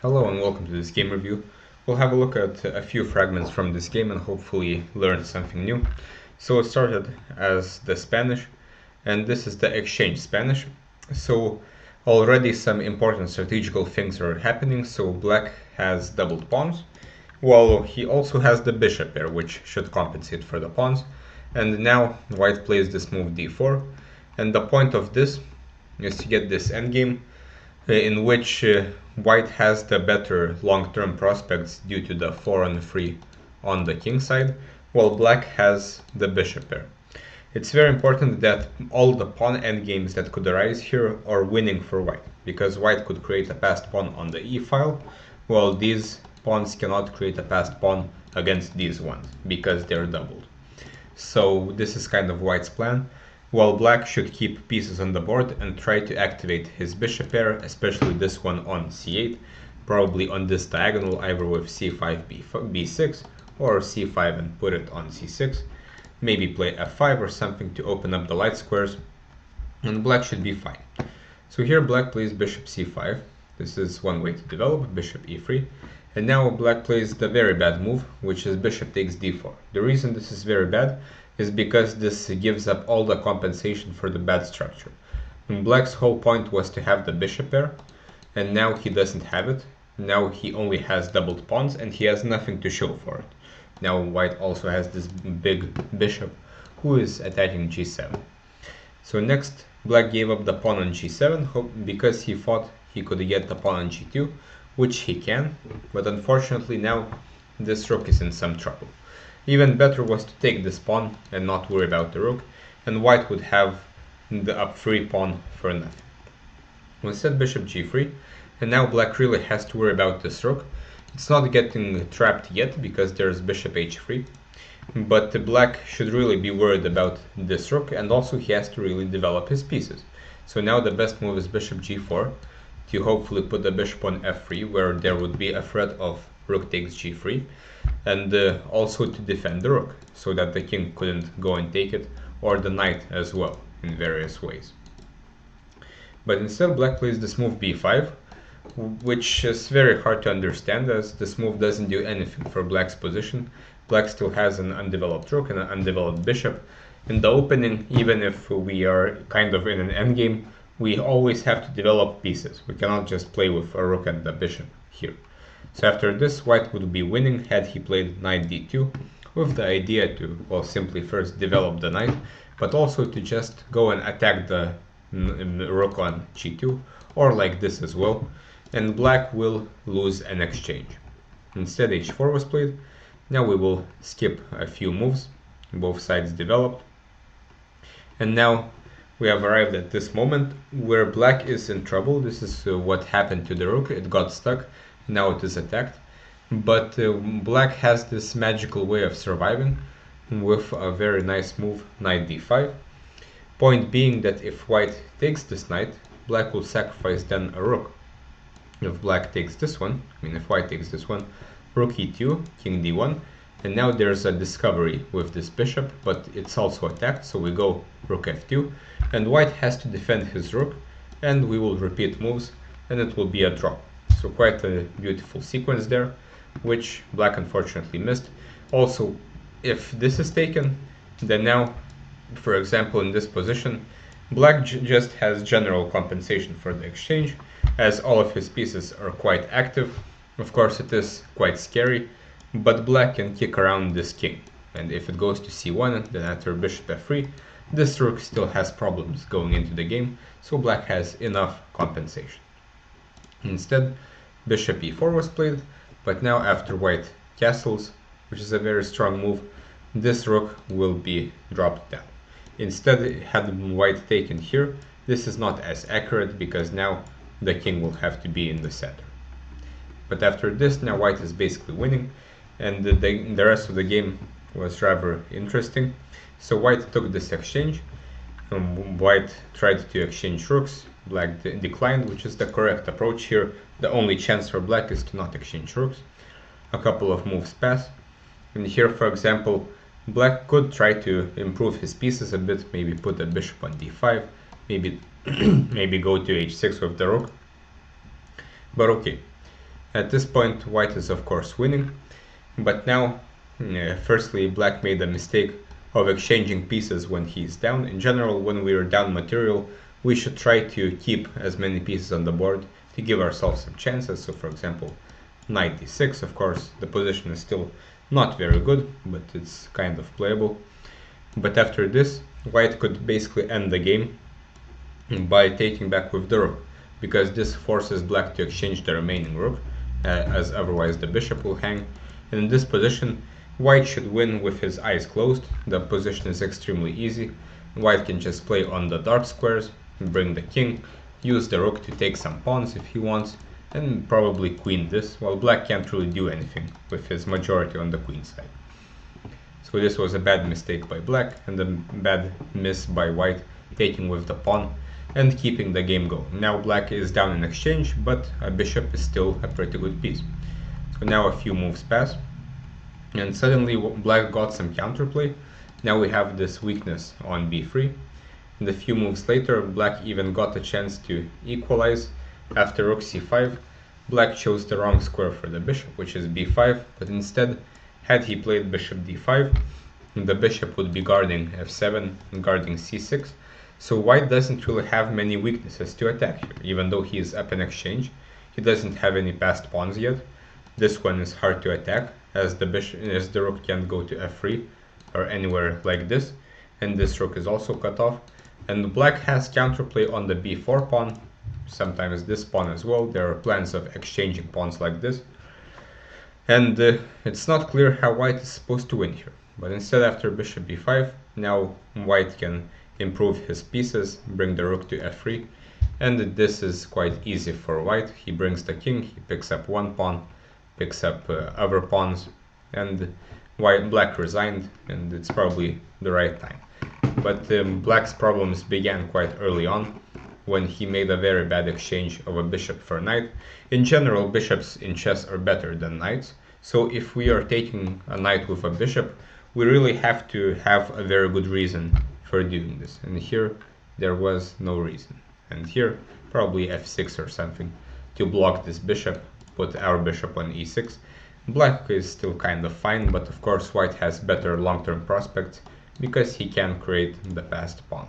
Hello and welcome to this game review. We'll have a look at a few fragments from this game and hopefully learn something new. So it started as the Spanish, and this is the exchange Spanish. So already some important strategical things are happening. So black has doubled pawns, while he also has the bishop pair, which should compensate for the pawns. And now white plays this move d4, and the point of this is to get this endgame in which white has the better long-term prospects due to the 4 and 3 on the king side, while black has the bishop pair. It's very important that all the pawn endgames that could arise here are winning for white, because white could create a passed pawn on the e-file, while these pawns cannot create a passed pawn against these ones, because they're doubled. So this is kind of white's plan, while black should keep pieces on the board and try to activate his bishop pair, especially this one on c8, probably on this diagonal either with c5, b6, or c5 and put it on c6. Maybe play f5 or something to open up the light squares, and black should be fine. So here black plays bishop c5. This is one way to develop, bishop e3. And now black plays the very bad move, which is bishop takes d4. The reason this is very bad is because this gives up all the compensation for the bad structure. And black's whole point was to have the bishop pair, and now he doesn't have it. Now he only has doubled pawns and he has nothing to show for it. Now white also has this big bishop who is attacking g7. So next black gave up the pawn on g7 because he thought he could get the pawn on g2, which he can, but unfortunately now this rook is in some trouble. Even better was to take this pawn and not worry about the rook, and white would have the up3 pawn for nothing. Instead bishop g3, and now black really has to worry about this rook. It's not getting trapped yet because there's bishop h3, but black should really be worried about this rook, and also he has to really develop his pieces. So now the best move is bishop g4 to hopefully put the bishop on f3, where there would be a threat of rook takes g3, and also to defend the rook so that the king couldn't go and take it, or the knight as well in various ways. But instead black plays this move b5, which is very hard to understand as this move doesn't do anything for black's position. Black still has an undeveloped rook and an undeveloped bishop. In the opening, even if we are kind of in an endgame, we always have to develop pieces. We cannot just play with a rook and the bishop here. So after this, white would be winning had he played knight d2, with the idea to, well, simply first develop the knight, but also to just go and attack the rook on g2, or like this as well, and black will lose an exchange. Instead h4 was played. Now we will skip a few moves, both sides developed, and now we have arrived at this moment where black is in trouble. This is what happened to the rook. It got stuck, now it is attacked, but black has this magical way of surviving with a very nice move, knight d5. Point being that if white takes this knight, black will sacrifice then a rook. If black takes this one, if white takes this one, rook e2, king d1, and now there's a discovery with this bishop, but it's also attacked, so we go rook f2, and white has to defend his rook, and we will repeat moves, and it will be a draw. So quite a beautiful sequence there, which black unfortunately missed. Also, if this is taken, then now, for example, in this position, black just has general compensation for the exchange, as all of his pieces are quite active. Of course, it is quite scary, but black can kick around this king. And if it goes to c1, then after bishop f3, this rook still has problems going into the game, so black has enough compensation. Instead, bishop e4 was played, but now after white castles, which is a very strong move, this rook will be dropped down. Instead, had white taken here, this is not as accurate because now the king will have to be in the center. But after this, now white is basically winning, and the rest of the game was rather interesting. So white took this exchange, white tried to exchange rooks, black declined, which is the correct approach here. The only chance for black is to not exchange rooks. A couple of moves pass, and here, for example, black could try to improve his pieces a bit, maybe put a bishop on d5, maybe maybe go to h6 with the rook, but okay. At this point, white is of course winning, but now, firstly, black made a mistake of exchanging pieces when he's down. In general, when we are down material, we should try to keep as many pieces on the board to give ourselves some chances. So for example, knight d6, of course, the position is still not very good, but it's kind of playable. But after this, white could basically end the game by taking back with the rook, because this forces black to exchange the remaining rook, as otherwise the bishop will hang. And in this position, white should win with his eyes closed. The position is extremely easy. White can just play on the dark squares, bring the king, use the rook to take some pawns if he wants, and probably queen this, while black can't really do anything with his majority on the queen side. So this was a bad mistake by black, and a bad miss by white, taking with the pawn and keeping the game going. Now black is down in exchange, but a bishop is still a pretty good piece. So now a few moves pass, and suddenly black got some counterplay. Now we have this weakness on b3. And a few moves later, black even got a chance to equalize. After rook c5, black chose the wrong square for the bishop, which is b5, but instead, had he played bishop d5, the bishop would be guarding f7 and guarding c6. So white doesn't really have many weaknesses to attack here. Even though he is up in exchange, he doesn't have any passed pawns yet. This one is hard to attack, as the rook can't go to f3 or anywhere like this, and this rook is also cut off. And black has counterplay on the b4 pawn, sometimes this pawn as well. There are plans of exchanging pawns like this, and it's not clear how white is supposed to win here. But instead, after bishop b5, now white can improve his pieces, bring the rook to f3, and this is quite easy for white. He brings the king, he picks up one pawn, picks up other pawns, and black resigned, and it's probably the right time. But black's problems began quite early on, when he made a very bad exchange of a bishop for a knight. In general, bishops in chess are better than knights, so if we are taking a knight with a bishop, we really have to have a very good reason for doing this. And here, there was no reason. And here, probably f6 or something, to block this bishop, put our bishop on e6. Black is still kind of fine, but of course white has better long-term prospects, because he can create the passed pawn.